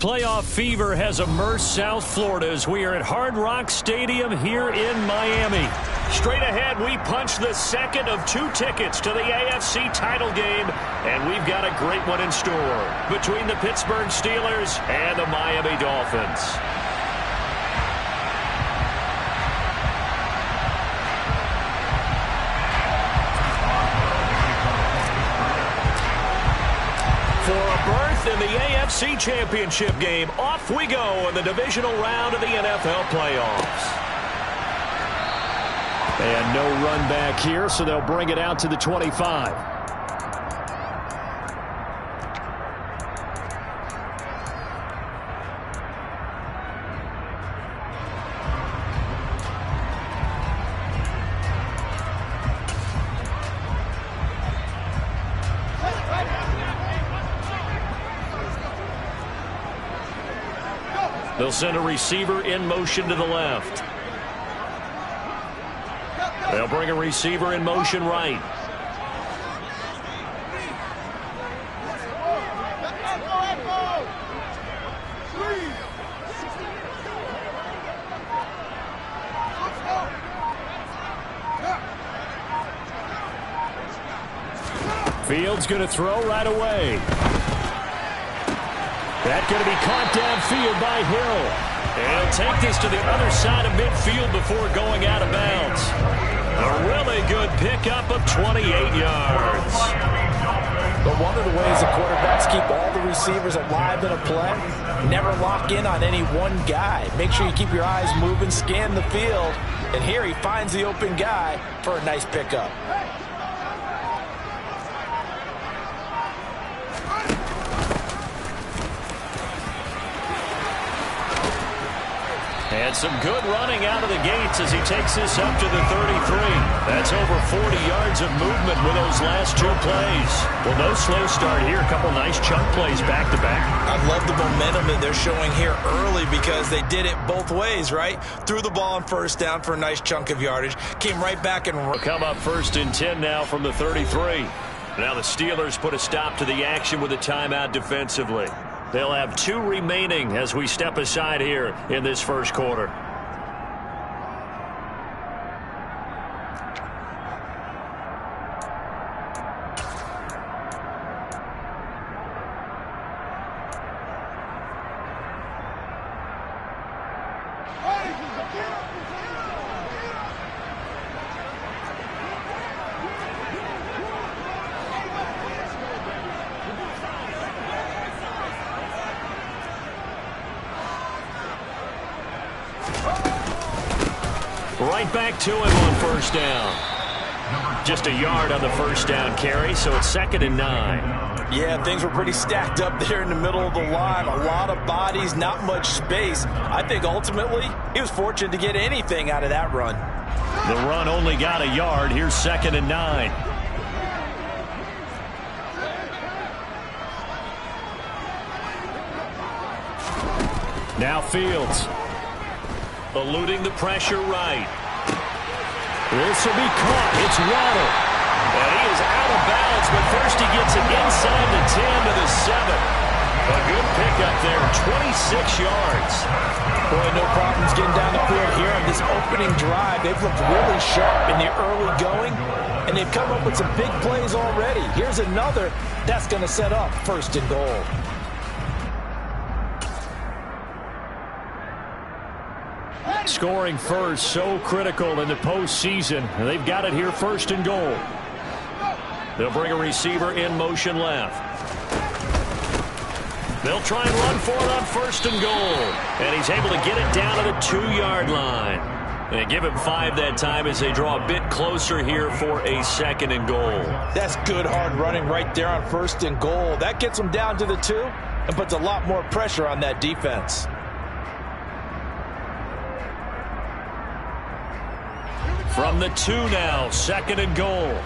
Playoff fever has immersed South Florida as we are at Hard Rock Stadium here in Miami. Straight ahead, we punch the second of 2 tickets to the AFC title game, and we've got a great one in store between the Pittsburgh Steelers and the Miami Dolphins. For a berth in the AFC Championship game, off we go in the divisional round of the NFL playoffs. And no run back here, so they'll bring it out to the 25. They'll send a receiver in motion to the left. They'll bring a receiver in motion right. Fields going to throw right away. That's going to be caught downfield by Hill. And he'll take this to the other side of midfield before going out of bounds. A really good pickup of 28 yards. But one of the ways the quarterbacks keep all the receivers alive in a play, never lock in on any one guy. Make sure you keep your eyes moving, scan the field. And here he finds the open guy for a nice pickup. And some good running out of the gates as he takes this up to the 33. That's over 40 yards of movement with those last 2 plays. Well, no slow start here. A couple nice chunk plays back to back. I love the momentum that they're showing here early because they did it both ways, right? Threw the ball on first down for a nice chunk of yardage. Came right back and come up 1st and 10 now from the 33. Now the Steelers put a stop to the action with a timeout defensively. They'll have 2 remaining as we step aside here in this first quarter. Right back to him on first down. Just a yard on the first down carry, so it's 2nd and 9. Yeah, things were pretty stacked up there in the middle of the line. A lot of bodies, not much space. I think ultimately he was fortunate to get anything out of that run. The run only got a yard. Here's 2nd and 9. Now Fields. Eluding the pressure right. This will be caught. It's Waddle. And he is out of bounds, but first he gets it inside the 10 to the 7. A good pickup there, 26 yards. Boy, no problems getting down the field here on this opening drive. They've looked really sharp in the early going, and they've come up with some big plays already. Here's another that's going to set up 1st and goal. Scoring first, so critical in the postseason. And they've got it here 1st and goal. They'll bring a receiver in motion left. They'll try and run for it on 1st and goal. And he's able to get it down to the 2-yard line. And give him 5 that time as they draw a bit closer here for a 2nd and goal. That's good hard running right there on 1st and goal. That gets them down to the 2 and puts a lot more pressure on that defense. From the 2 now, 2nd and goal.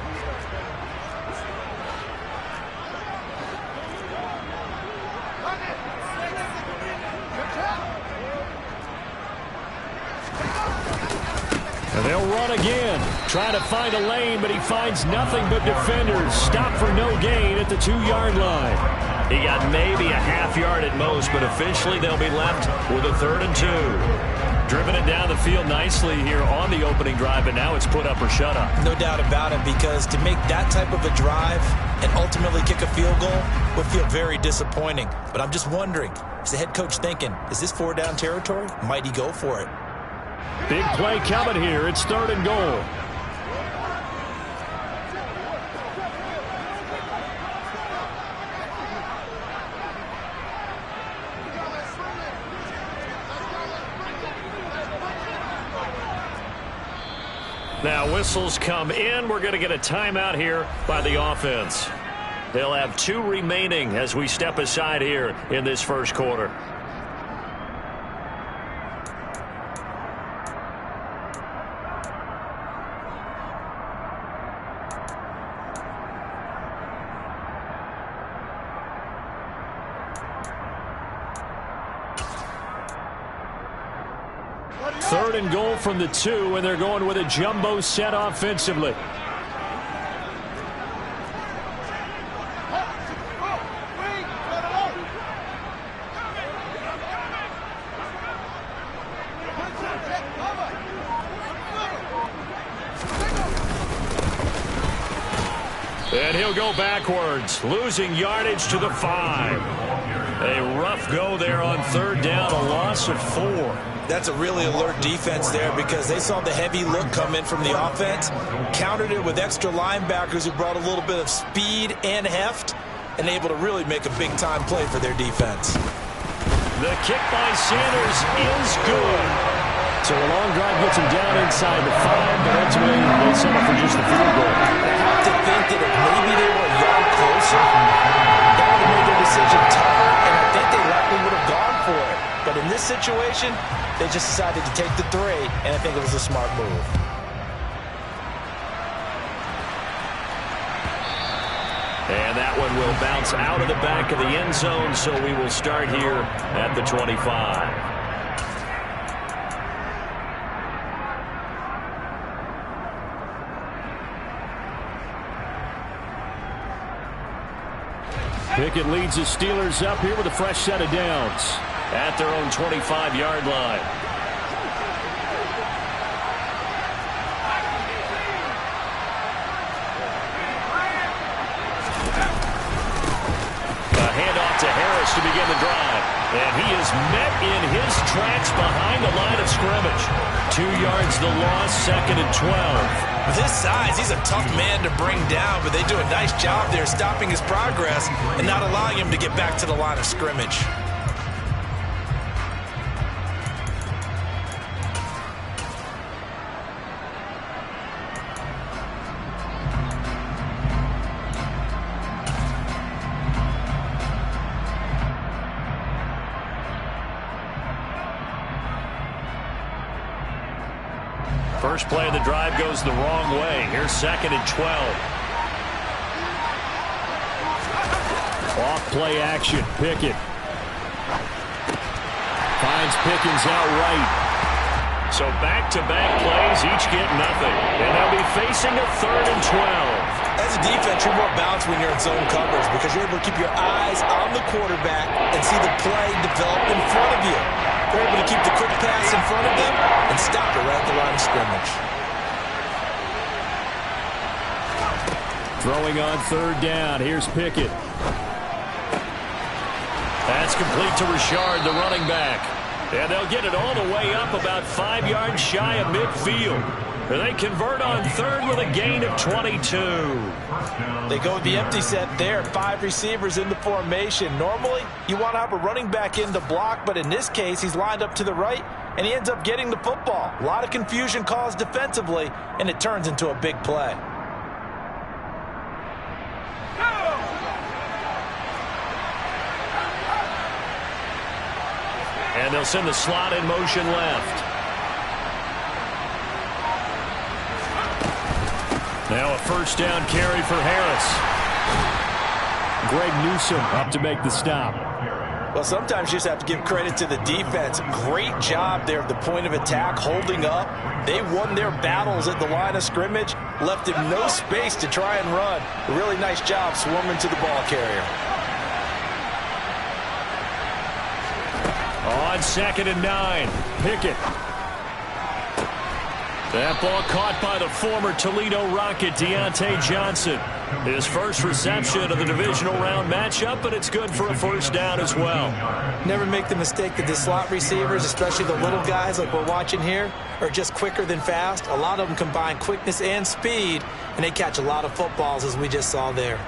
And they'll run again. Trying to find a lane, but he finds nothing but defenders. Stop for no gain at the 2-yard line. He got maybe a half yard at most, but officially they'll be left with a 3rd and 2. Driven it down the field nicely here on the opening drive, but now it's put up or shut up. No doubt about it, because to make that type of a drive and ultimately kick a field goal would feel very disappointing. But I'm just wondering, is the head coach thinking, is this 4-down territory? Might he go for it? Big play coming here. It's 3rd and goal. Now whistles come in. We're going to get a timeout here by the offense. They'll have 2 remaining as we step aside here in this first quarter. Third and goal from the 2, and they're going with a jumbo set offensively. And he'll go backwards, losing yardage to the 5. A rough go there on 3rd down, a loss of 4. That's a really alert defense there, because they saw the heavy look come in from the offense, countered it with extra linebackers who brought a little bit of speed and heft, and able to really make a big-time play for their defense. The kick by Sanders is good. So a long drive gets him down inside the 5, but ultimately they settle for just the field goal. I have to think that if maybe they were a yard closer, that would have made their decision tougher, and I think they likely would have gone for it. But in this situation, they just decided to take the 3, and I think it was a smart move. And that one will bounce out of the back of the end zone, so we will start here at the 25. Pickett leads the Steelers up here with a fresh set of downs at their own 25-yard line. A handoff to Harris to begin the drive. And he is met in his tracks behind the line of scrimmage. 2 yards the loss, 2nd and 12. With his size, he's a tough man to bring down, but they do a nice job there stopping his progress and not allowing him to get back to the line of scrimmage. First play of the drive goes the wrong way. Here's 2nd and 12. Off play action. Pickett finds Pickens out right. So back-to-back plays, each get nothing. And they'll be facing a 3rd and 12. As a defense, you're more balanced when you're in zone coverage because you're able to keep your eyes on the quarterback and see the play develop in front of you. They're able to keep the quick pass in front of them and stop it right at the line of scrimmage. Throwing on 3rd down. Here's Pickett. That's complete to Richard, the running back. And they'll get it all the way up about 5 yards shy of midfield. And they convert on 3rd with a gain of 22. They go with the empty set there. 5 receivers in the formation. Normally, you want to have a running back in to block, but in this case, he's lined up to the right, and he ends up getting the football. A lot of confusion caused defensively, and it turns into a big play. And they'll send the slot in motion left. Now a first down carry for Harris. Greg Newsome up to make the stop. Well, sometimes you just have to give credit to the defense. Great job there at the point of attack, holding up. They won their battles at the line of scrimmage, left him no space to try and run. A really nice job swarming to the ball carrier. On 2nd and 9, Pickett. That ball caught by the former Toledo Rocket, Deontay Johnson. His first reception of the divisional round matchup, but it's good for a first down as well. Never make the mistake that the slot receivers, especially the little guys like we're watching here, are just quicker than fast. A lot of them combine quickness and speed, and they catch a lot of footballs, as we just saw there.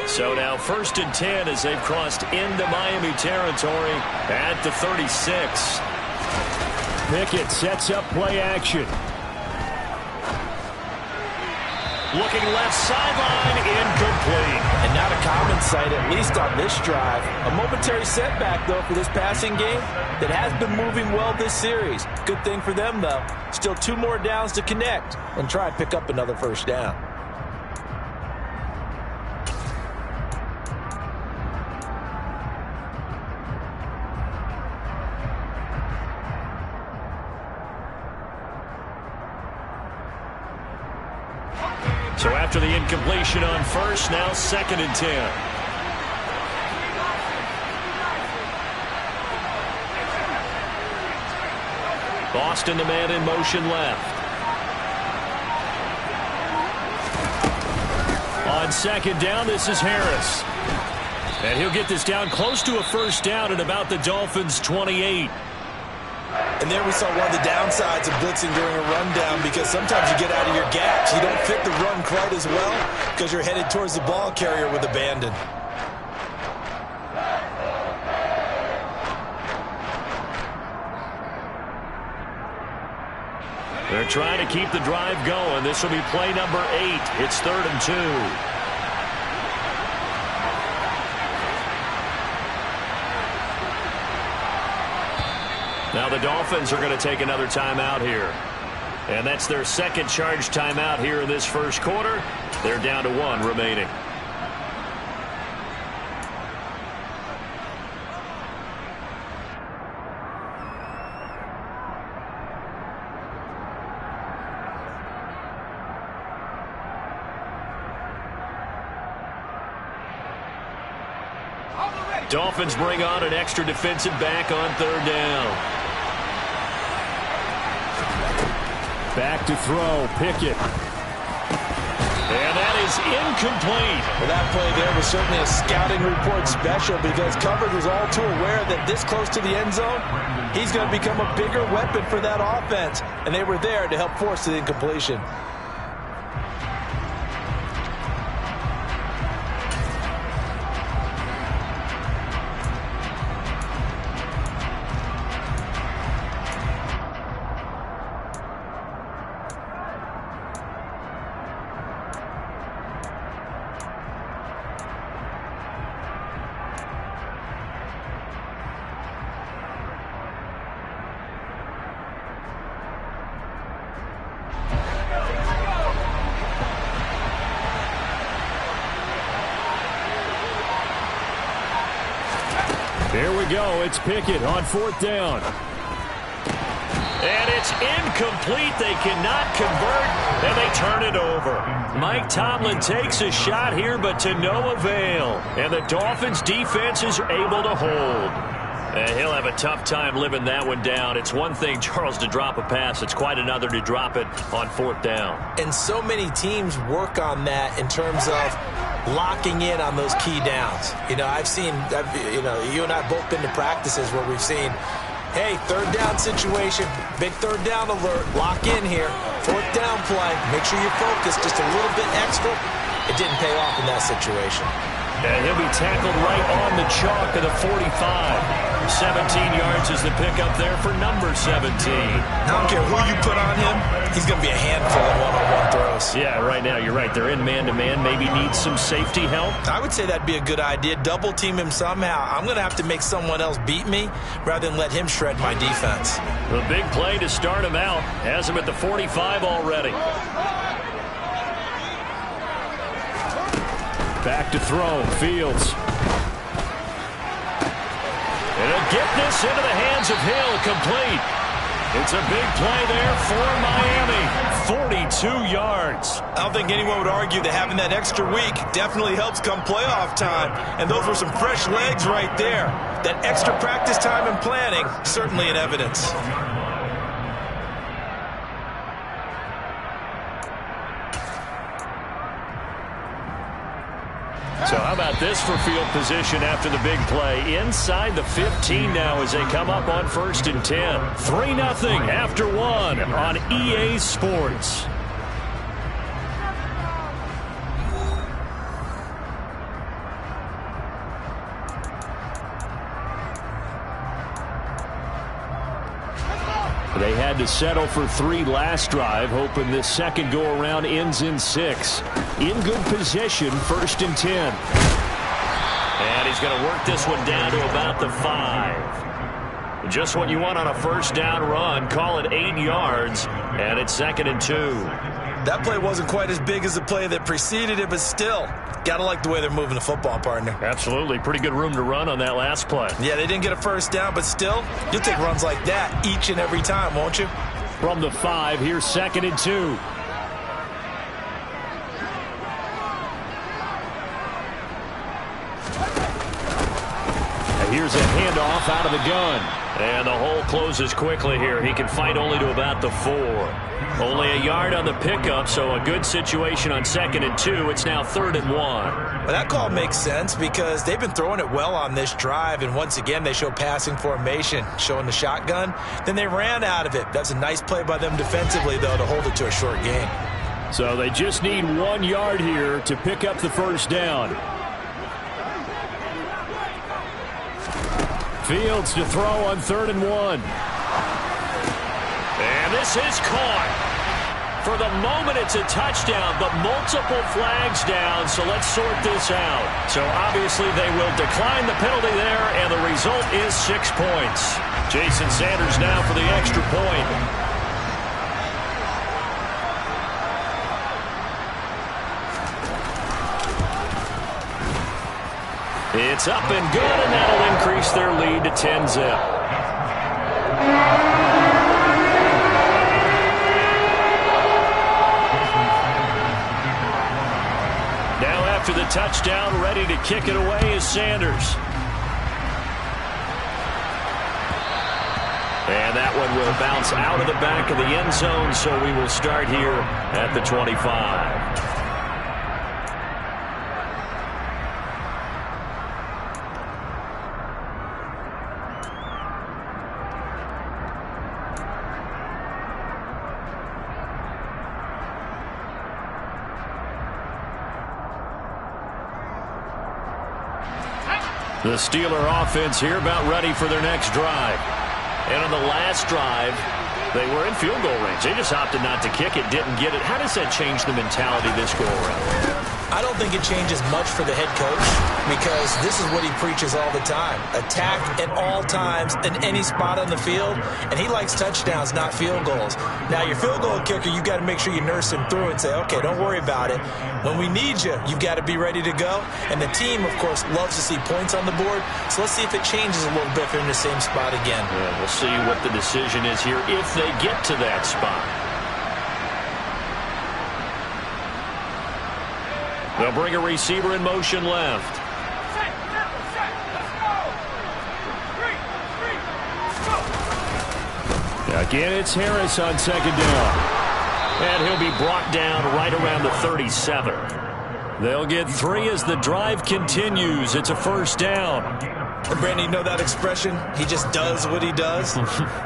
So now 1st and 10 as they've crossed into Miami territory at the 36. Pickett sets up play action. Looking left sideline, incomplete. And not a common sight, at least on this drive. A momentary setback, though, for this passing game that has been moving well this series. Good thing for them, though. Still 2 more downs to connect and try and pick up another first down. So after the incompletion on 1st, now 2nd and 10. Boston, the man in motion left. On 2nd down, this is Harris. And he'll get this down close to a first down at about the Dolphins' 28. And there we saw one of the downsides of blitzing during a rundown, because sometimes you get out of your gaps. You don't fit the run quite as well because you're headed towards the ball carrier with abandon. They're trying to keep the drive going. This will be play number 8. It's 3rd and 2. Now the Dolphins are going to take another timeout here. And that's their 2nd charge timeout here in this 1st quarter. They're down to 1 remaining. Dolphins bring on an extra defensive back on 3rd down. Back to throw, Pickett. And that is incomplete. Well, that play there was certainly a scouting report special, because coverage was all too aware that this close to the end zone, he's going to become a bigger weapon for that offense. And they were there to help force the incompletion. Here we go. It's Pickett on 4th down. And it's incomplete. They cannot convert, and they turn it over. Mike Tomlin takes a shot here, but to no avail. And the Dolphins' defense is able to hold. And he'll have a tough time living that one down. It's one thing, Charles, to drop a pass. It's quite another to drop it on 4th down. And so many teams work on that in terms of locking in on those key downs. You know, you and I have both been to practices where we've seen, hey, 3rd down situation, big 3rd down alert, lock in here, 4th down play, make sure you focus just a little bit extra. It didn't pay off in that situation. And he'll be tackled right on the chalk of the 45. 17 yards is the pickup there for number 17. I don't care who you put on him, he's going to be a handful of one-on-one throws. Yeah, right now, you're right. They're in man-to-man. Maybe needs some safety help. I would say that'd be a good idea. Double team him somehow. I'm going to have to make someone else beat me rather than let him shred my defense. The big play to start him out. Has him at the 45 already. Back to throw. Fields. And he'll get this into the hands of Hill, complete. It's a big play there for Miami. 42 yards. I don't think anyone would argue that having that extra week definitely helps come playoff time. And those were some fresh legs right there. That extra practice time and planning, certainly in evidence. So how about this for field position after the big play? Inside the 15 now as they come up on 1st and 10. 3-0 after 1 on EA Sports. They had to settle for 3 last drive, hoping this second go-around ends in 6. In good position, 1st and 10. And he's going to work this one down to about the 5. Just what you want on a first down run. Call it 8 yards, and it's 2nd and 2. That play wasn't quite as big as the play that preceded it, but still, got to like the way they're moving the football, partner. Absolutely. Pretty good room to run on that last play. Yeah, they didn't get a first down, but still, you'll take runs like that each and every time, won't you? From the 5, here's 2nd and 2. And here's a handoff out of the gun. And the hole closes quickly here. He can fight only to about the 4. Only a yard on the pickup, so a good situation on 2nd and 2. It's now 3rd and 1. Well, that call makes sense because they've been throwing it well on this drive, and once again they show passing formation, showing the shotgun. Then they ran out of it. That's a nice play by them defensively, though, to hold it to a short gain. So they just need 1 yard here to pick up the first down. Fields to throw on 3rd and 1. And this is caught. For the moment, it's a touchdown, but multiple flags down, so let's sort this out. So obviously they will decline the penalty there, and the result is 6 points. Jason Sanders now for the extra point. It's up and good, and that'll increase their lead to 10-zip. Now after the touchdown, ready to kick it away is Sanders. And that one will bounce out of the back of the end zone, so we will start here at the 25. The Steeler offense here about ready for their next drive. And on the last drive, they were in field goal range. They just opted not to kick it, didn't get it. How does that change the mentality this go-around? I don't think it changes much for the head coach because this is what he preaches all the time. Attack at all times in any spot on the field, and he likes touchdowns, not field goals. Now, your field goal kicker, you've got to make sure you nurse him through and say, okay, don't worry about it. When we need you, you've got to be ready to go. And the team, of course, loves to see points on the board, so let's see if it changes a little bit if they're in the same spot again. Yeah, we'll see what the decision is here if they get to that spot. They'll bring a receiver in motion left. Again, it's Harris on 2nd down. And he'll be brought down right around the 37. They'll get 3 as the drive continues. It's a 1st down. And Brandon, you know that expression? He just does what he does?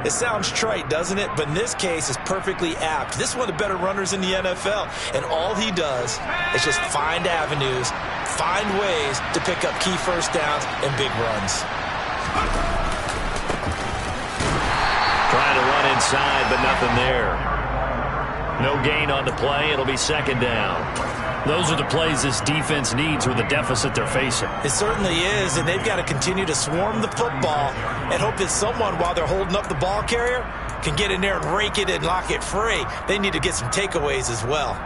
It sounds trite, doesn't it? But in this case, it's perfectly apt. This is one of the better runners in the NFL. And all he does is just find avenues, find ways to pick up key first downs and big runs. Trying to run inside, but nothing there. No gain on the play. It'll be 2nd down. Those are the plays this defense needs with the deficit they're facing. It certainly is, and they've got to continue to swarm the football and hope that someone, while they're holding up the ball carrier, can get in there and rake it and lock it free. They need to get some takeaways as well.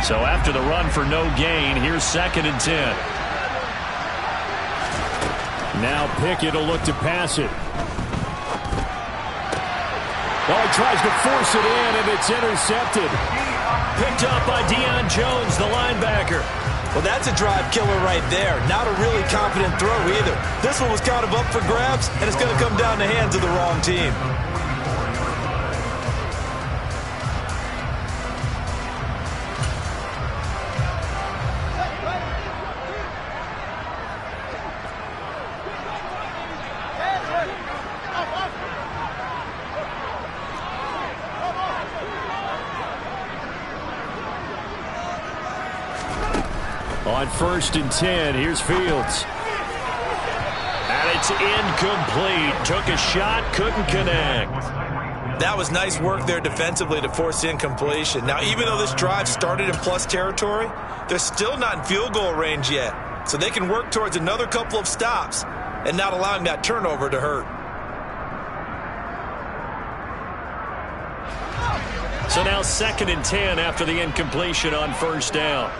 So after the run for no gain, here's 2nd and 10. Now Pickett will look to pass it. Oh, he tries to force it in, and it's intercepted. Picked up by Deion Jones, the linebacker. Well, that's a drive killer right there. Not a really confident throw either. This one was kind of up for grabs, and it's going to come down the hands of the wrong team. On 1st and 10, here's Fields. And it's incomplete. Took a shot, couldn't connect. That was nice work there defensively to force incompletion. Now, even though this drive started in plus territory, they're still not in field goal range yet. So they can work towards another couple of stops and not allowing that turnover to hurt. So now 2nd and 10 after the incompletion on 1st down.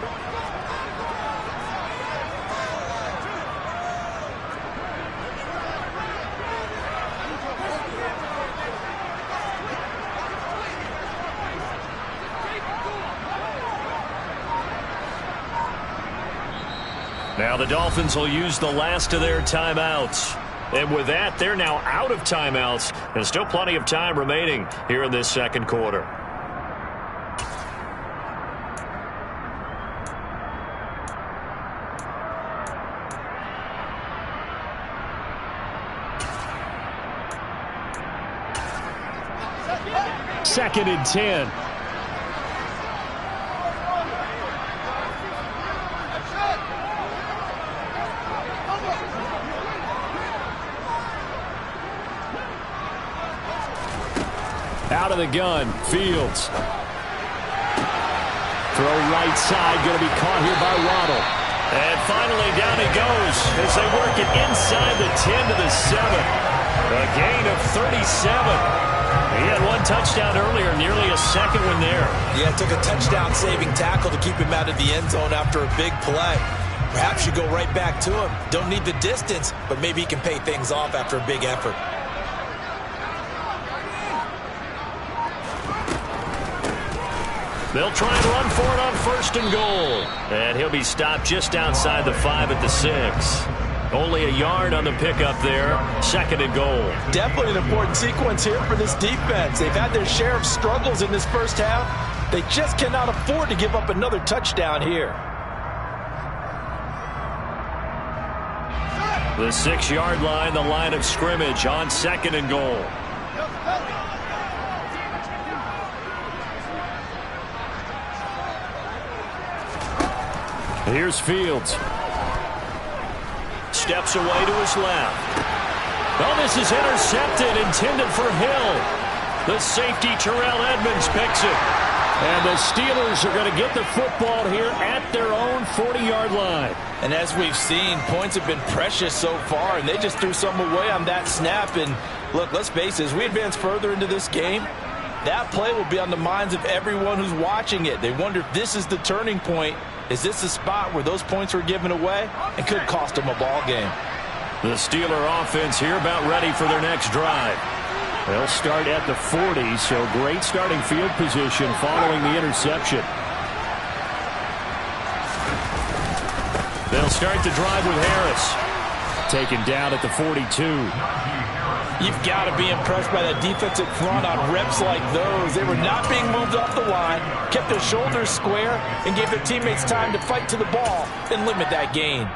Now the Dolphins will use the last of their timeouts. And with that, they're now out of timeouts. And still plenty of time remaining here in this 2nd quarter. Second and 10. Out of the gun, Fields. Throw right side, going to be caught here by Waddle. And finally down he goes as they work it inside the 10 to the 7. A gain of 37. He had one touchdown earlier, nearly a second one there. Yeah, took a touchdown-saving tackle to keep him out of the end zone after a big play. Perhaps you go right back to him. Don't need the distance, but maybe he can pay things off after a big effort. They'll try and run for it on 1st and goal. And he'll be stopped just outside the 5 at the 6. Only a yard on the pickup there. 2nd and goal. Definitely an important sequence here for this defense. They've had their share of struggles in this first half. They just cannot afford to give up another touchdown here. The 6-yard line, the line of scrimmage on 2nd and goal. Here's Fields. Steps away to his left. Oh, this is intercepted, intended for Hill. The safety, Terrell Edmonds, picks it. And the Steelers are going to get the football here at their own 40-yard line. And as we've seen, points have been precious so far, and they just threw some away on that snap. And look, let's face it, as we advance further into this game, that play will be on the minds of everyone who's watching it. They wonder if this is the turning point. Is this the spot where those points were given away and could cost them a ball game? The Steeler offense here about ready for their next drive. They'll start at the 40, so great starting field position following the interception. They'll start the drive with Harris. Taken down at the 42. You've got to be impressed by that defensive front on reps like those. They were not being moved off the line, kept their shoulders square, and gave their teammates time to fight to the ball and limit that gain.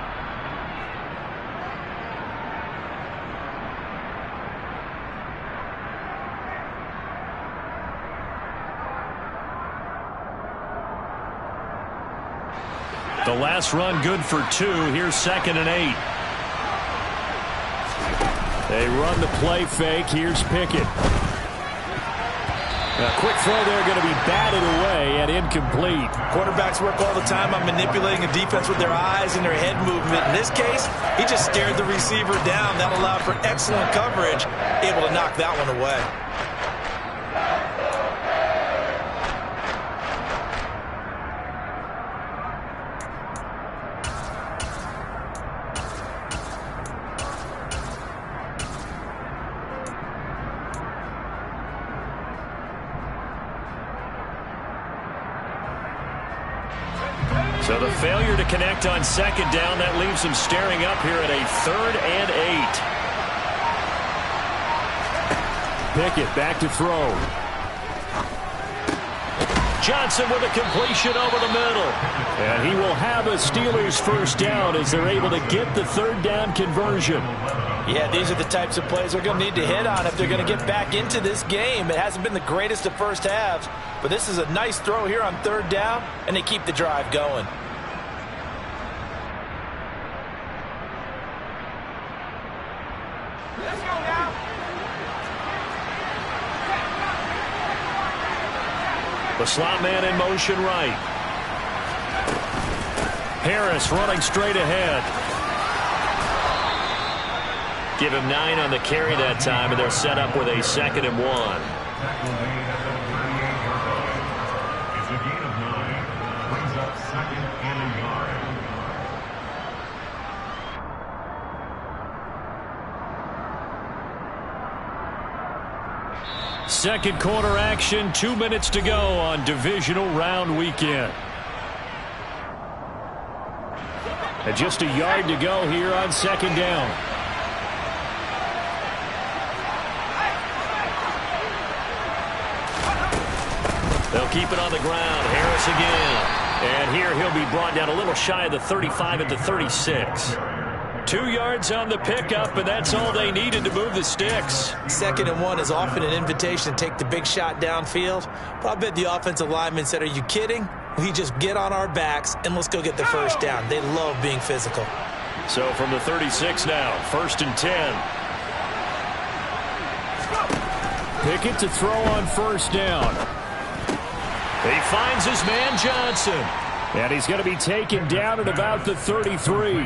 The last run good for 2. Here's 2nd and 8. They run the play fake. Here's Pickett. A quick throw there going to be batted away and incomplete. Quarterbacks work all the time on manipulating a defense with their eyes and their head movement. In this case, he just stared the receiver down. That allowed for excellent coverage, able to knock that one away. So the failure to connect on second down, that leaves them staring up here at a 3rd and 8. Pickett back to throw. Johnson with a completion over the middle. And he will have a Steelers first down as they're able to get the 3rd down conversion. Yeah, these are the types of plays they're going to need to hit on if they're going to get back into this game. It hasn't been the greatest of first halves, but this is a nice throw here on 3rd down, and they keep the drive going. Let's go now. The slot man in motion right. Harris running straight ahead. Give him 9 on the carry that time, and they're set up with a 2nd and 1. It's a gain of 9. Brings up 2nd and a yard. Second quarter action, 2 minutes to go on divisional round weekend. And just a yard to go here on 2nd down. They'll keep it on the ground. Harris again. And here he'll be brought down a little shy of the 35 at the 36. 2 yards on the pickup, and that's all they needed to move the sticks. 2nd and 1 is often an invitation to take the big shot downfield. But I bet the offensive lineman said, are you kidding? We just get on our backs and let's go get the first down. They love being physical. So from the 36 now, 1st and 10. Pickett to throw on 1st down. He finds his man Johnson. And he's going to be taken down at about the 33.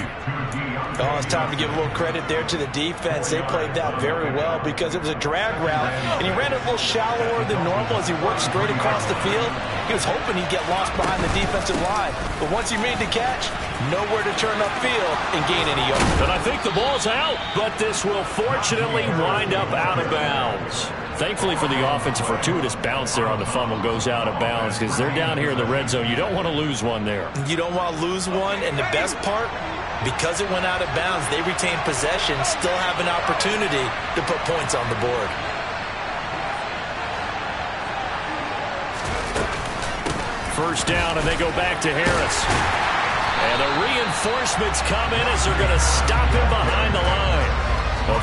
Oh, it's time to give a little credit there to the defense. They played that very well because it was a drag route, and he ran it a little shallower than normal as he worked straight across the field. He was hoping he'd get lost behind the defensive line, but once he made the catch, nowhere to turn upfield and gain any yards. And I think the ball's out, but this will fortunately wind up out of bounds. Thankfully for the offense, a fortuitous bounce there on the fumble goes out of bounds because they're down here in the red zone. You don't want to lose one there. You don't want to lose one, and the best part, because it went out of bounds, they retain possession, still have an opportunity to put points on the board. First down, and they go back to Harris. And the reinforcements come in as they're going to stop him behind the line.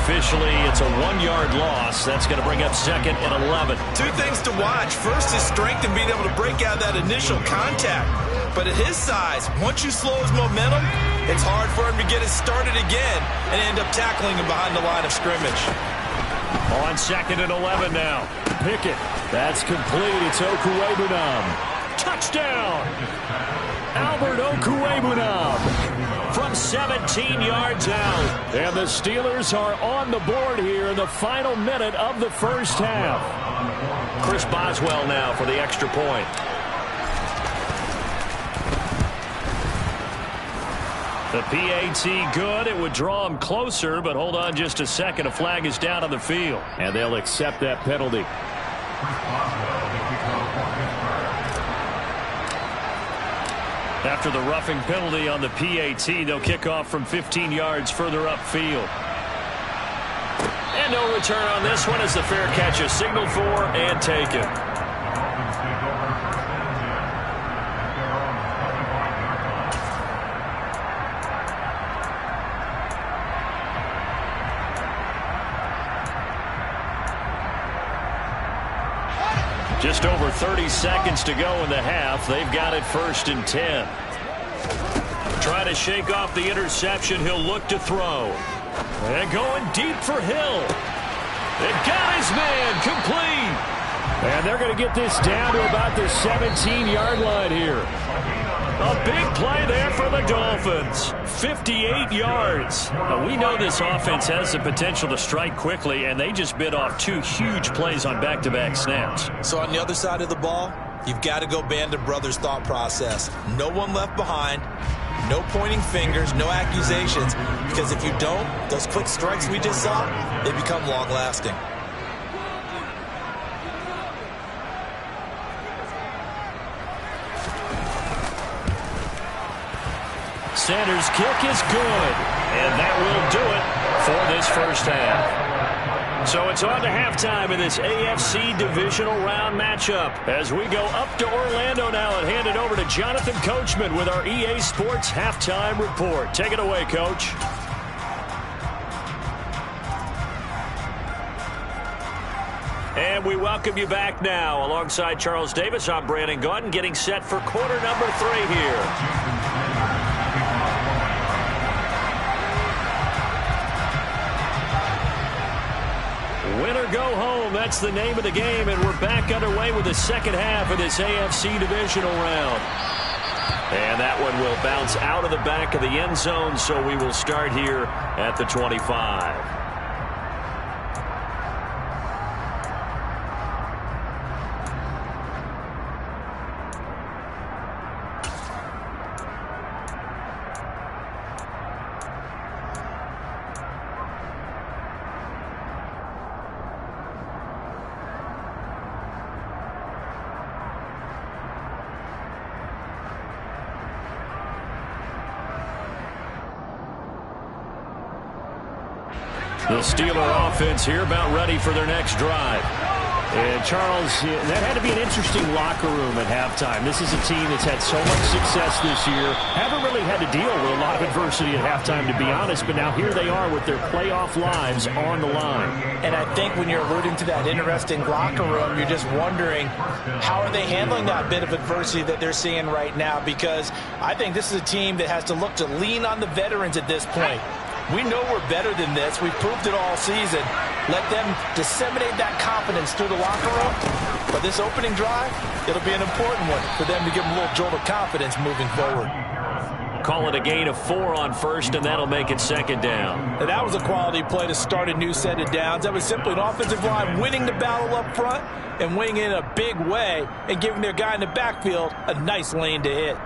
Officially, it's a 1-yard loss. That's going to bring up 2nd and 11. 2 things to watch. First, his strength and being able to break out that initial contact. But at his size, once you slow his momentum, it's hard for him to get it started again and end up tackling him behind the line of scrimmage. On 2nd and 11 now. Pickett. That's complete. It's Okuwebunam. Touchdown! Albert Okuwebunam from 17 yards out. And the Steelers are on the board here in the final minute of the first half. Chris Boswell now for the extra point. The PAT good. It would draw him closer, but hold on just a second. A flag is down on the field. And they'll accept that penalty. After the roughing penalty on the PAT, they'll kick off from 15 yards further upfield. And no return on this one as the fair catch is signaled for and taken. Just over 30 seconds to go in the half. They've got it 1st and 10. Trying to shake off the interception. He'll look to throw. And going deep for Hill. It got his man complete. And they're going to get this down to about the 17-yard line here. A big play there for the Dolphins. 58 yards. Now, we know this offense has the potential to strike quickly, and they just bit off 2 huge plays on back-to-back snaps. So on the other side of the ball, you've got to go Band of Brothers thought process. No one left behind. No pointing fingers, no accusations, because if you don't, those quick strikes we just saw, they become long-lasting. center's kick is good. And that will do it for this first half. So it's on to halftime in this AFC divisional round matchup as we go up to Orlando now and hand it over to Jonathan Coachman with our EA Sports halftime report. Take it away, Coach. And we welcome you back now. Alongside Charles Davis, I'm Brandon Gaudin, getting set for quarter number 3 here. Win or go home, that's the name of the game, and we're back underway with the second half of this AFC divisional round. And that one will bounce out of the back of the end zone, so we will start here at the 25. The Steeler offense here about ready for their next drive. And Charles, that had to be an interesting locker room at halftime. This is a team that's had so much success this year. Haven't really had to deal with a lot of adversity at halftime, to be honest. But now here they are with their playoff lives on the line. And I think when you're alluding to that interesting locker room, you're just wondering how are they handling that bit of adversity that they're seeing right now? Because I think this is a team that has to look to lean on the veterans at this point. We know we're better than this. We've proved it all season. Let them disseminate that confidence through the locker room. But this opening drive, it'll be an important one for them to give them a little jolt of confidence moving forward. Call it a gain of 4 on first, and that'll make it second down. And that was a quality play to start a new set of downs. That was simply an offensive line winning the battle up front and winning in a big way and giving their guy in the backfield a nice lane to hit.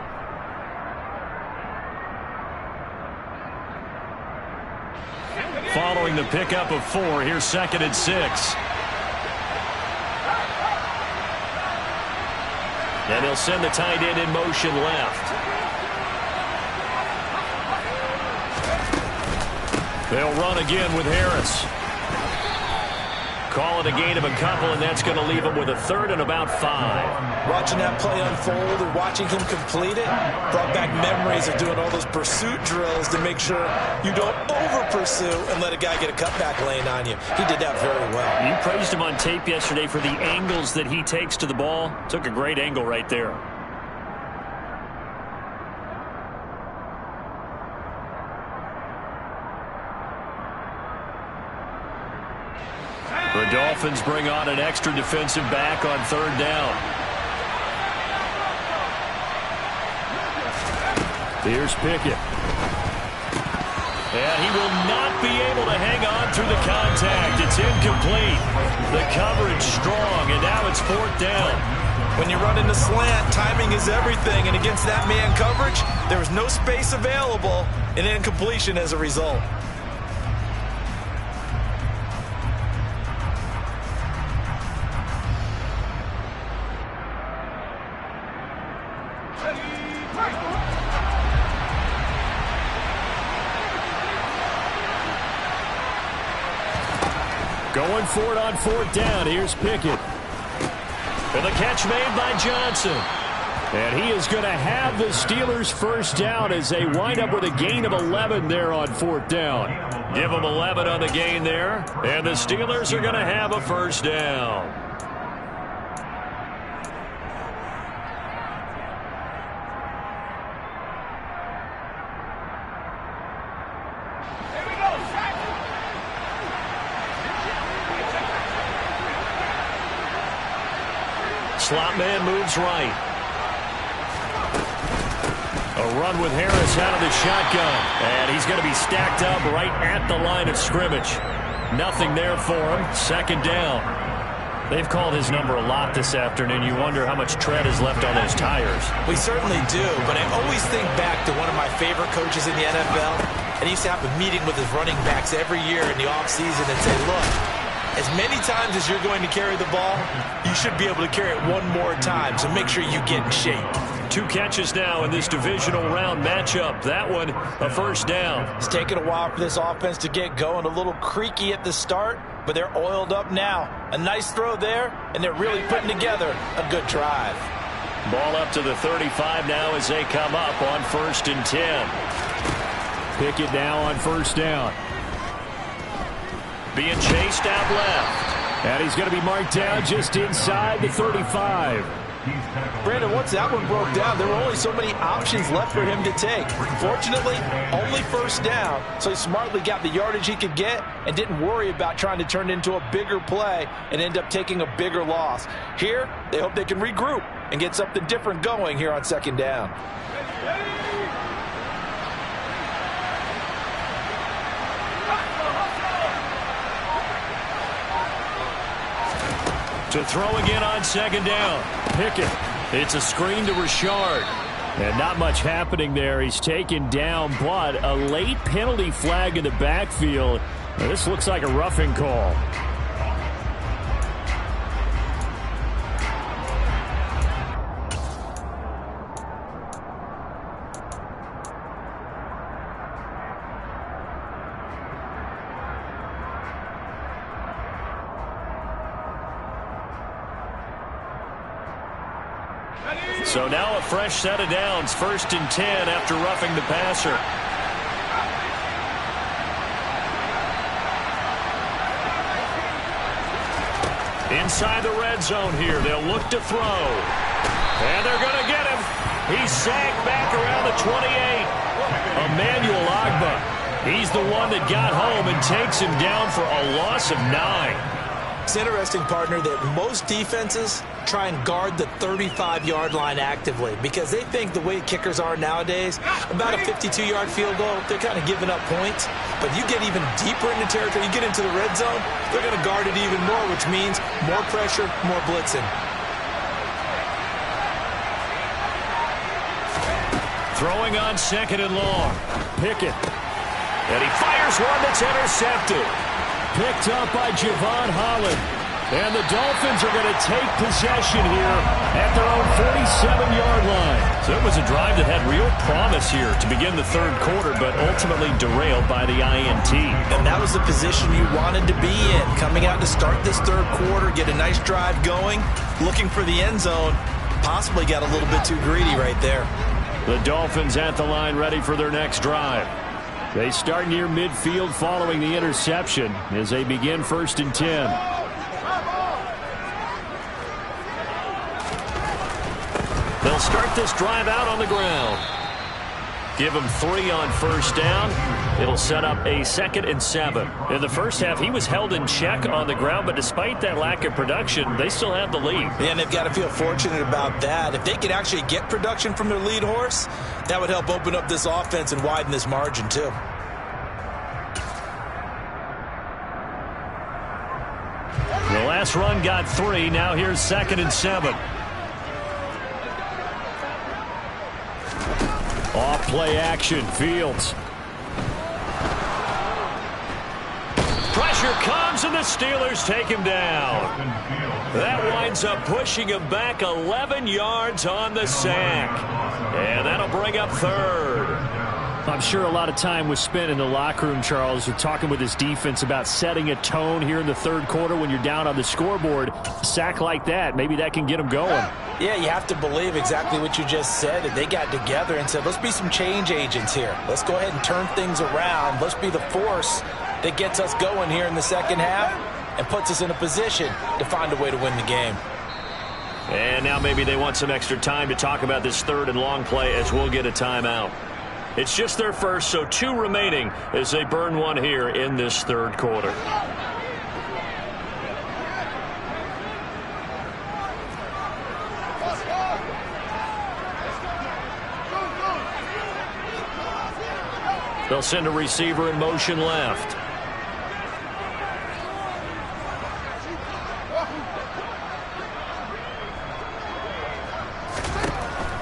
Following the pickup of 4, here's 2nd and 6. And he'll send the tight end in motion left. They'll run again with Harris. Call it a gain of a couple, and that's going to leave him with a 3rd and about 5. Watching that play unfold and watching him complete it brought back memories of doing all those pursuit drills to make sure you don't over-pursue and let a guy get a cutback lane on you. He did that very well. You praised him on tape yesterday for the angles that he takes to the ball. Took a great angle right there. The Dolphins bring on an extra defensive back on 3rd down. Here's Pickett. And he will not be able to hang on through the contact. It's incomplete. The coverage strong, and now it's 4th down. When you run in the slant, timing is everything, and against that man coverage, there was no space available, and incompletion as a result. Going for it on 4th down. Here's Pickett. And the catch made by Johnson. And he is going to have the Steelers' first down as they wind up with a gain of 11 there on 4th down. Give them 11 on the gain there. And the Steelers are going to have a first down. Slot man moves right. A run with Harris out of the shotgun. And he's going to be stacked up right at the line of scrimmage. Nothing there for him. 2nd down. They've called his number a lot this afternoon. You wonder how much tread is left on those tires. We certainly do, but I always think back to one of my favorite coaches in the NFL. And he used to have a meeting with his running backs every year in the offseason and say, look, as many times as you're going to carry the ball, you should be able to carry it one more time, so make sure you get in shape. 2 catches now in this divisional round matchup. That one, a first down. It's taken a while for this offense to get going. A little creaky at the start, but they're oiled up now. A nice throw there, and they're really putting together a good drive. Ball up to the 35 now as they come up on 1st and 10. Pickett now on first down. Being chased out left. And he's going to be marked down just inside the 35. Brandon, once that one broke down, there were only so many options left for him to take. Fortunately, only first down, so he smartly got the yardage he could get and didn't worry about trying to turn it into a bigger play and end up taking a bigger loss. Here, they hope they can regroup and get something different going here on 2nd down. To throw again on 2nd down. Pickett. It's a screen to Richard. And not much happening there. He's taken down, but a late penalty flag in the backfield. Now, this looks like a roughing call. So now a fresh set of downs, 1st and 10 after roughing the passer. Inside the red zone here, they'll look to throw. And they're going to get him. He's sacked back around the 28. Emmanuel Ogbah. He's the one that got home and takes him down for a loss of 9. It's interesting, partner, that most defenses try and guard the 35-yard line actively because they think the way kickers are nowadays, about a 52-yard field goal, they're kind of giving up points. But you get even deeper into territory, you get into the red zone, they're going to guard it even more, which means more pressure, more blitzing. Throwing on 2nd and long. Pickett. And he fires one that's intercepted. Picked up by Javon Holland. And the Dolphins are going to take possession here at their own 47-yard line. So it was a drive that had real promise here to begin the 3rd quarter, but ultimately derailed by the INT. And that was the position you wanted to be in. Coming out to start this 3rd quarter, get a nice drive going, looking for the end zone. Possibly got a little bit too greedy right there. The Dolphins at the line ready for their next drive. They start near midfield following the interception as they begin 1st and 10. They'll start this drive out on the ground. Give him 3 on 1st down. It'll set up a 2nd and 7. In the first half, he was held in check on the ground, but despite that lack of production, they still have the lead. Yeah, and they've got to feel fortunate about that. If they could actually get production from their lead horse, that would help open up this offense and widen this margin too. The last run got 3. Now here's 2nd and 7. Off play action, Fields. Pressure comes and the Steelers take him down. That winds up pushing him back 11 yards on the sack. And that'll bring up 3rd. I'm sure a lot of time was spent in the locker room, Charles, talking with his defense about setting a tone here in the 3rd quarter when you're down on the scoreboard. A sack like that, maybe that can get them going. Yeah, you have to believe exactly what you just said. That they got together and said, let's be some change agents here. Let's go ahead and turn things around. Let's be the force that gets us going here in the 2nd half and puts us in a position to find a way to win the game. And now maybe they want some extra time to talk about this 3rd and long play as we'll get a timeout. It's just their first, so 2 remaining as they burn one here in this 3rd quarter. They'll send a receiver in motion left.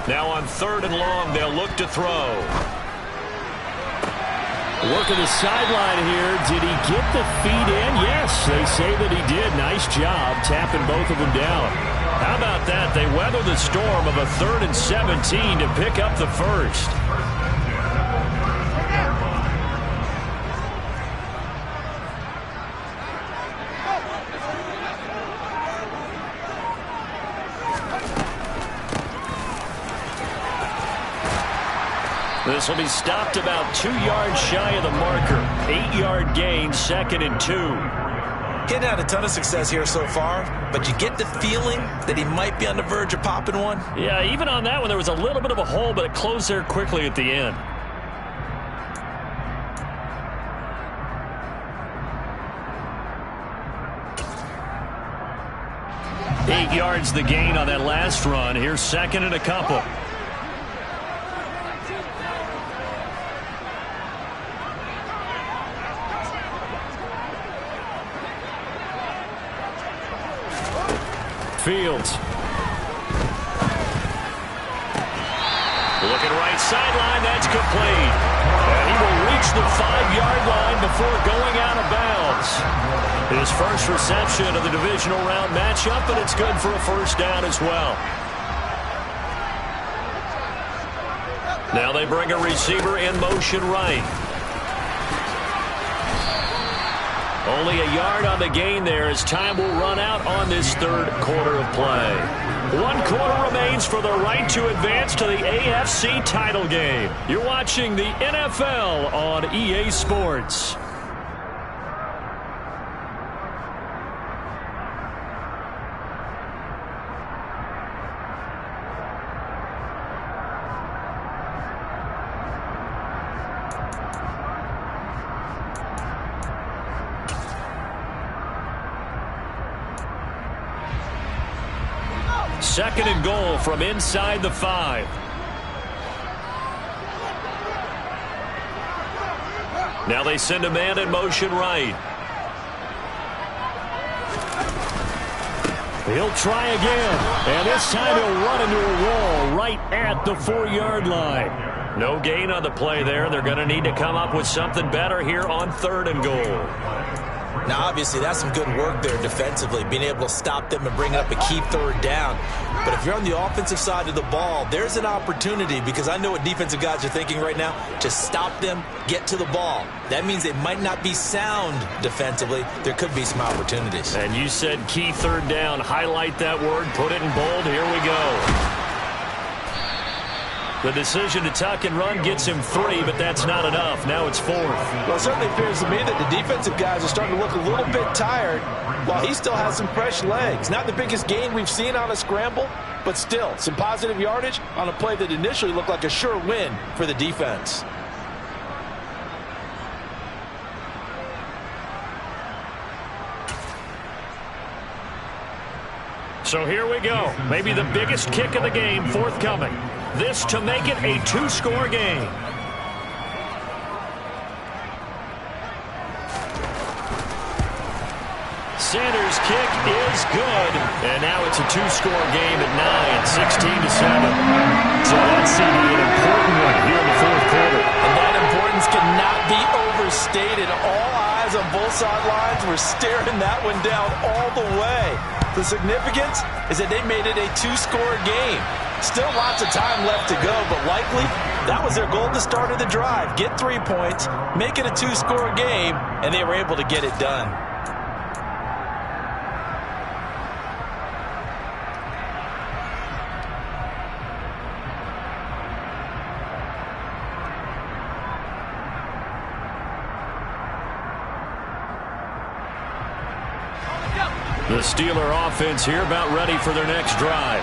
Now on 3rd and long, they'll look to throw. Working the sideline here. Did he get the feet in? Yes, they say that he did. Nice job tapping both of them down. How about that? They weather the storm of a 3rd and 17 to pick up the first. This will be stopped about 2 yards shy of the marker. 8-yard gain, 2nd and 2. He hadn't had a ton of success here so far, but you get the feeling that he might be on the verge of popping one. Yeah, even on that one, there was a little bit of a hole, but it closed there quickly at the end. Eight yards the gain on that last run. Here's 2nd and a couple. Fields. Looking right sideline, that's complete. And he will reach the 5-yard line before going out of bounds. His first reception of the divisional round matchup, and it's good for a first down as well. Now they bring a receiver in motion right. Only a yard on the gain there as time will run out on this 3rd quarter of play. 1 quarter remains for the right to advance to the AFC title game. You're watching the NFL on EA Sports. Second and goal from inside the 5. Now they send a man in motion right. He'll try again, and this time he'll run into a wall right at the 4-yard line. No gain on the play there. They're going to need to come up with something better here on 3rd and goal. Now, obviously, that's some good work there defensively, being able to stop them and bring up a key 3rd down. But if you're on the offensive side of the ball, there's an opportunity, because I know what defensive guys are thinking right now, to stop them, get to the ball. That means they might not be sound defensively. There could be some opportunities. And you said key 3rd down. Highlight that word. Put it in bold. Here we go. The decision to tuck and run gets him 3, but that's not enough. Now it's 4th. Well, it certainly appears to me that the defensive guys are starting to look a little bit tired while he still has some fresh legs. Not the biggest gain we've seen on a scramble, but still some positive yardage on a play that initially looked like a sure win for the defense. So here we go. Maybe the biggest kick of the game forthcoming. This to make it a 2-score game. Sanders' kick is good. And now it's a 2-score game at 9, 16-7. So that's an important one here in the 4th quarter. And that importance cannot be overstated. All eyes on both sidelines were staring that one down all the way. The significance is that they made it a 2-score game. Still lots of time left to go, but likely that was their goal at the start of the drive. Get 3 points, make it a 2-score game, and they were able to get it done. The Steeler offense here about ready for their next drive.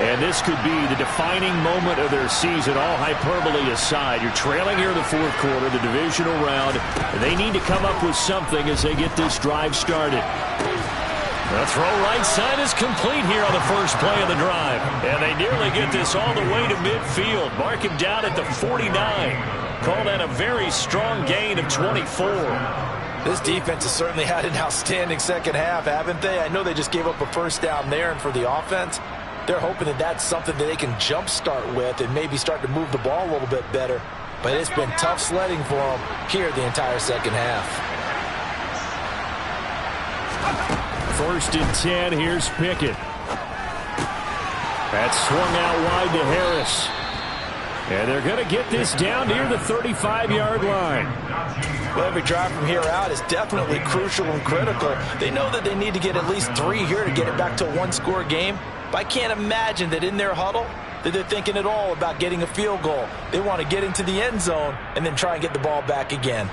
And this could be the defining moment of their season, all hyperbole aside. You're trailing here in the 4th quarter, the divisional round. They need to come up with something as they get this drive started. The throw right side is complete here on the first play of the drive. And they nearly get this all the way to midfield. Mark him down at the 49. Call that a very strong gain of 24. This defense has certainly had an outstanding second half, haven't they? I know they just gave up a first down there, and for the offense, they're hoping that that's something that they can jumpstart with and maybe start to move the ball a little bit better but it's been tough sledding for them here the entire second half. 1st and 10, here's Pickett. That's swung out wide to Harris. And they're going to get this down near the 35-yard line. Well, every drive from here out is definitely crucial and critical. They know that they need to get at least 3 here to get it back to a one-score game. But I can't imagine that in their huddle that they're thinking at all about getting a field goal. They want to get into the end zone and then try and get the ball back again.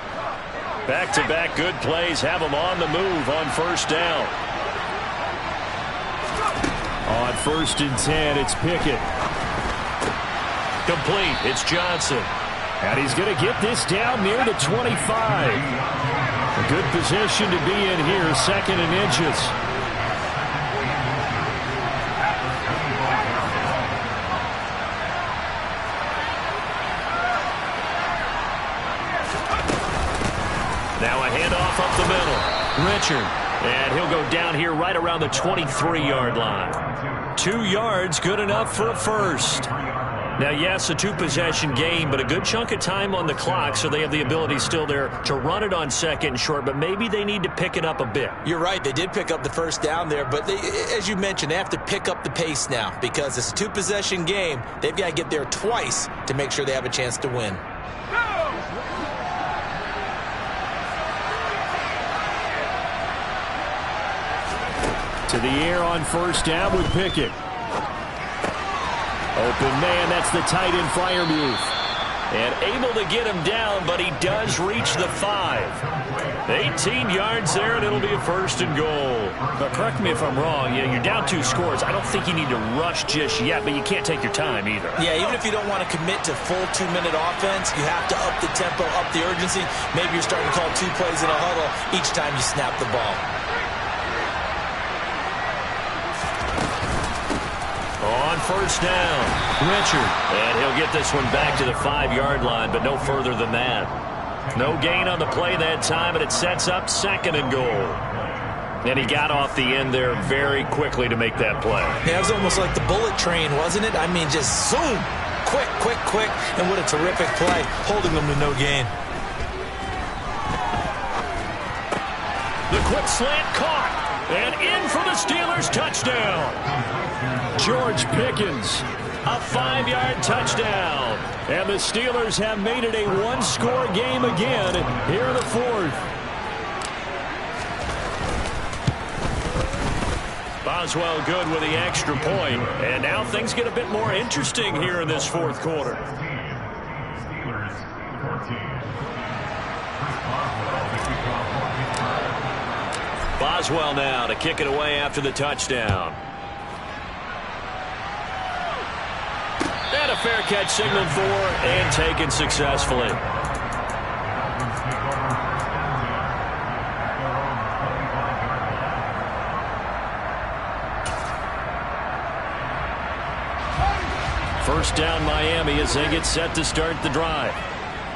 Back-to-back good plays have them on the move on 1st down. On 1st and 10, it's Pickett. Complete. It's Johnson. And he's going to get this down near the 25. A good position to be in here, 2nd and inches. Now a handoff up the middle. Richard. And he'll go down here right around the 23-yard line. 2 yards, good enough for a first. Now, yes, a 2-possession game, but a good chunk of time on the clock, so they have the ability still there to run it on 2nd and short, but maybe they need to pick it up a bit. You're right. They did pick up the first down there, but as you mentioned, they have to pick up the pace now because it's a 2-possession game. They've got to get there twice to make sure they have a chance to win. To the air on 1st down with Pickett. Open man, that's the tight end Freiermuth. And able to get him down, but he does reach the 5. 18 yards there, and it'll be a 1st and goal. But correct me if I'm wrong. Yeah, you're down 2 scores. I don't think you need to rush just yet, but you can't take your time either. Yeah, even if you don't want to commit to full 2-minute offense, you have to up the tempo, up the urgency. Maybe you're starting to call 2 plays in a huddle each time you snap the ball. On 1st down, Richard. And he'll get this one back to the 5-yard line, but no further than that. No gain on the play that time, and it sets up 2nd and goal. And he got off the end there very quickly to make that play. Yeah, it was almost like the bullet train, wasn't it? I mean, just zoom. Quick, quick, quick. And what a terrific play, holding them to no gain. The quick slant caught. And in for the Steelers touchdown. George Pickens. A 5-yard touchdown. And the Steelers have made it a 1-score game again here in the 4th. Boswell good with the extra point. And now things get a bit more interesting here in this 4th quarter. Steelers 14. Boswell now to kick it away after the touchdown. And a fair catch signaled for and taken successfully. First down Miami as they get set to start the drive.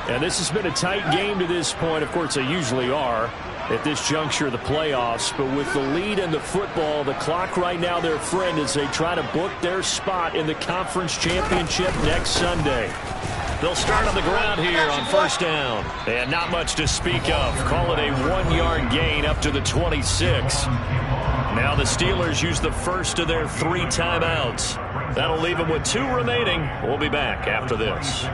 And this has been a tight game to this point. Of course, they usually are at this juncture of the playoffs. But with the lead in the football, the clock right now their friend as they try to book their spot in the conference championship next Sunday. They'll start on the ground here on 1st down. And not much to speak of. Call it a 1-yard gain up to the 26. Now the Steelers use the first of their 3 timeouts. That'll leave them with 2 remaining. We'll be back after this.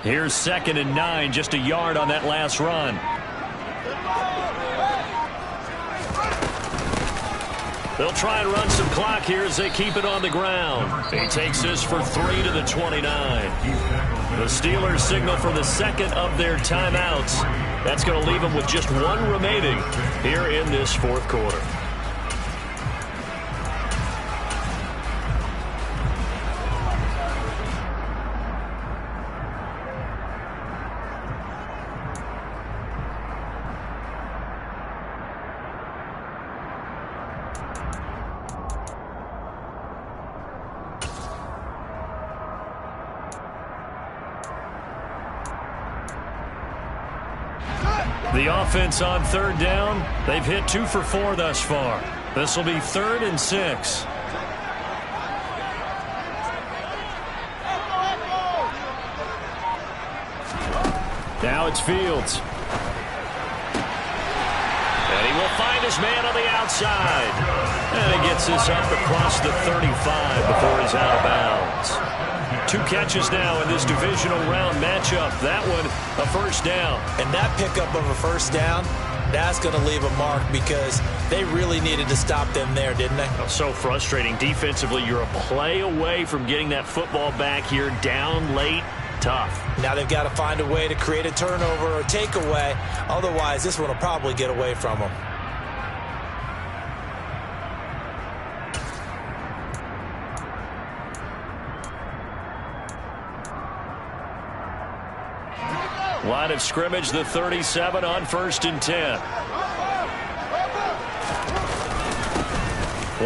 Here's 2nd and 9, just a yard on that last run. They'll try and run some clock here as they keep it on the ground. He takes this for 3 to the 29. The Steelers signal for the 2nd of their timeouts. That's going to leave them with just 1 remaining here in this 4th quarter. The offense on third down, they've hit 2 for 4 thus far. This will be 3rd and 6. Now it's Fields. And he will find his man on the outside. And he gets this up across the 35 before he's out of bounds. 2 catches now in this divisional round matchup. That one, a first down. And that pickup of a first down, that's going to leave a mark because they really needed to stop them there, didn't they? Oh, so frustrating. Defensively, you're a play away from getting that football back here down late. Tough. Now they've got to find a way to create a turnover or takeaway. Otherwise, this one will probably get away from them. Line of scrimmage, the 37 on 1st and 10.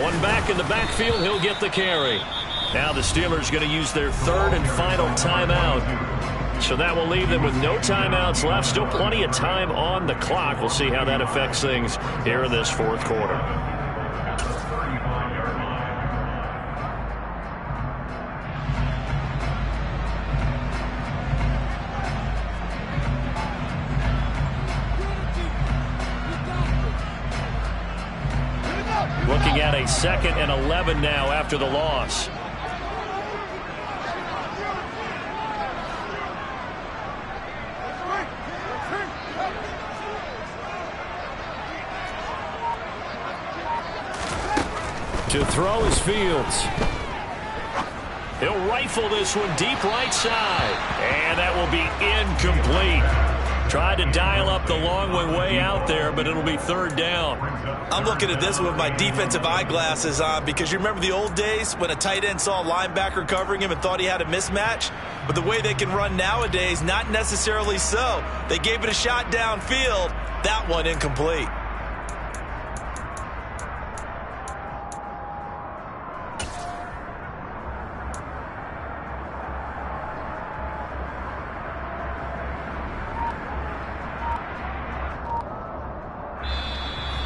One back in the backfield, he'll get the carry. Now the Steelers going to use their 3rd and final timeout. So that will leave them with no timeouts left. Still plenty of time on the clock. We'll see how that affects things here in this 4th quarter. Looking at a 2nd and 11 now after the loss. To throw is Fields. He'll rifle this one deep right side. And that will be incomplete. Tried to dial up the long one way out there, but it'll be 3rd down. I'm looking at this with my defensive eyeglasses on because you remember the old days when a tight end saw a linebacker covering him and thought he had a mismatch? But the way they can run nowadays, not necessarily so. They gave it a shot downfield. That one incomplete.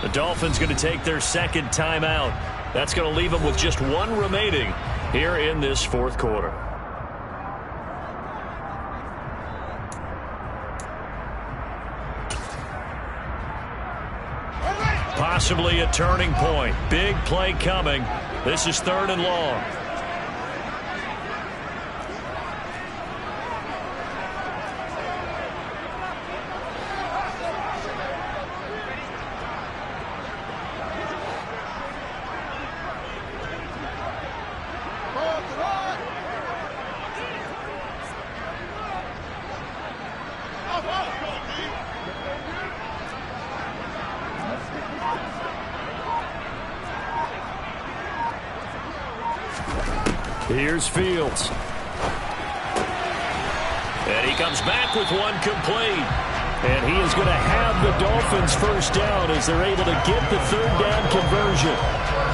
The Dolphins going to take their 2nd timeout. That's going to leave them with just 1 remaining here in this 4th quarter. Possibly a turning point. Big play coming. This is 3rd and long. Here's Fields. And he comes back with one complete. And he is going to have the Dolphins first down as they're able to get the 3rd down conversion.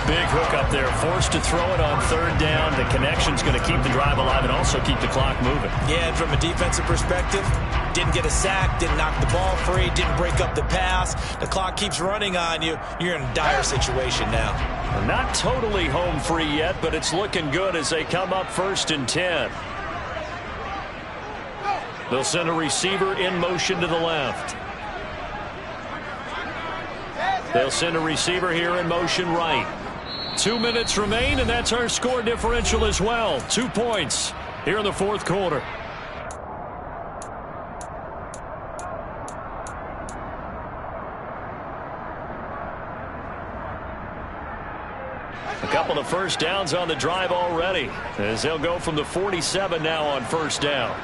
Big hook up there, forced to throw it on 3rd down. The connection's going to keep the drive alive and also keep the clock moving. Yeah, and from a defensive perspective, didn't get a sack, didn't knock the ball free, didn't break up the pass. The clock keeps running on you. You're in a dire situation now. They're not totally home free yet, but it's looking good as they come up 1st and 10. They'll send a receiver in motion to the left. They'll send a receiver here in motion right. 2 minutes remain, and that's our score differential as well. 2 points here in the 4th quarter. A couple of first downs on the drive already, as they'll go from the 47 now on 1st down.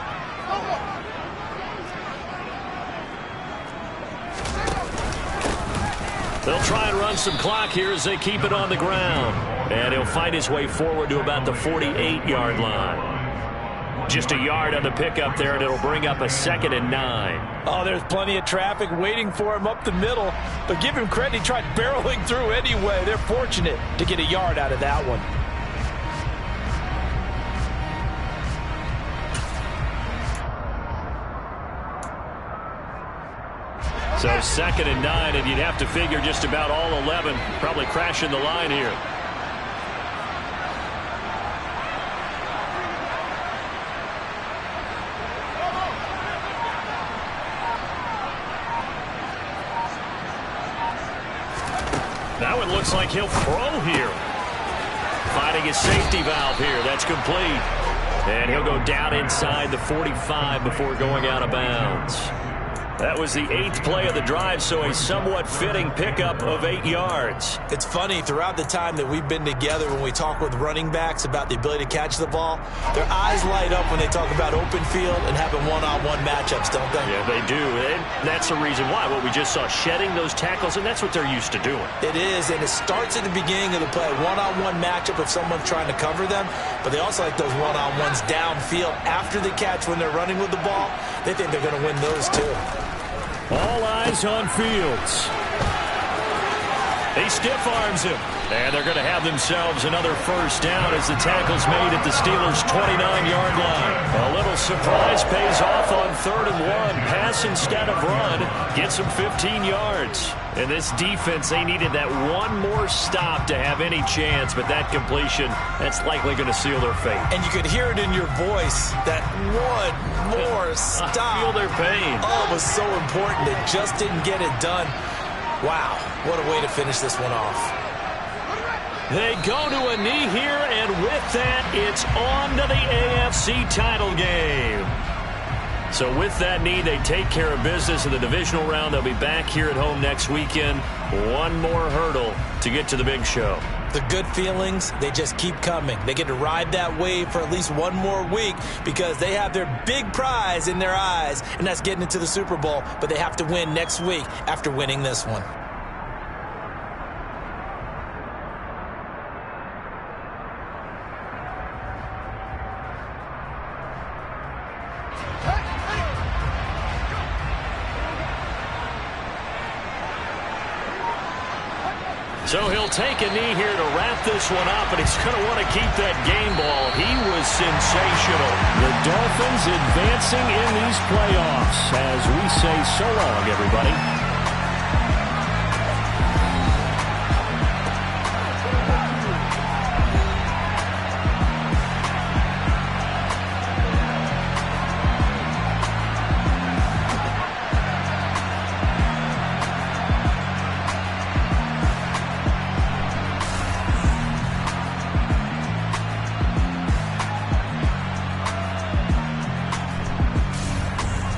They'll try and run some clock here as they keep it on the ground. And he'll find his way forward to about the 48-yard line. Just a yard on the pickup there, and it'll bring up a 2nd and 9. Oh, there's plenty of traffic waiting for him up the middle. But give him credit, he tried barreling through anyway. They're fortunate to get a yard out of that one. So 2nd and 9, and you'd have to figure just about all 11 probably crashing the line here. Now it looks like he'll throw here. Finding his safety valve here. That's complete. And he'll go down inside the 45 before going out of bounds. That was the 8th play of the drive, so a somewhat fitting pickup of 8 yards. It's funny, throughout the time that we've been together, when we talk with running backs about the ability to catch the ball, their eyes light up when they talk about open field and having one-on-one matchups, don't they? Yeah, they do. And that's the reason why. What we just saw, shedding those tackles, and that's what they're used to doing. It is, and it starts at the beginning of the play. One-on-one matchup if someone's trying to cover them, but they also like those one-on-ones downfield after the catch when they're running with the ball. They think they're going to win those too. All eyes on Fields. He stiff arms him. And they're going to have themselves another first down as the tackle's made at the Steelers' 29-yard line. A little surprise pays off on 3rd and 1. Pass instead of run. Gets them 15 yards. And this defense, they needed that one more stop to have any chance, but that completion, that's likely going to seal their fate. And you could hear it in your voice, that one more stop. I feel their pain. Oh, it was so important. They just didn't get it done. Wow, what a way to finish this one off. They go to a knee here, and with that, it's on to the AFC title game. So with that knee, they take care of business in the divisional round. They'll be back here at home next weekend. One more hurdle to get to the big show. The good feelings, they just keep coming. They get to ride that wave for at least one more week because they have their big prize in their eyes, and that's getting into the Super Bowl. But they have to win next week after winning this one. So he'll take a knee here to wrap this one up, and he's going to want to keep that game ball. He was sensational. The Dolphins advancing in these playoffs as we say so long, everybody.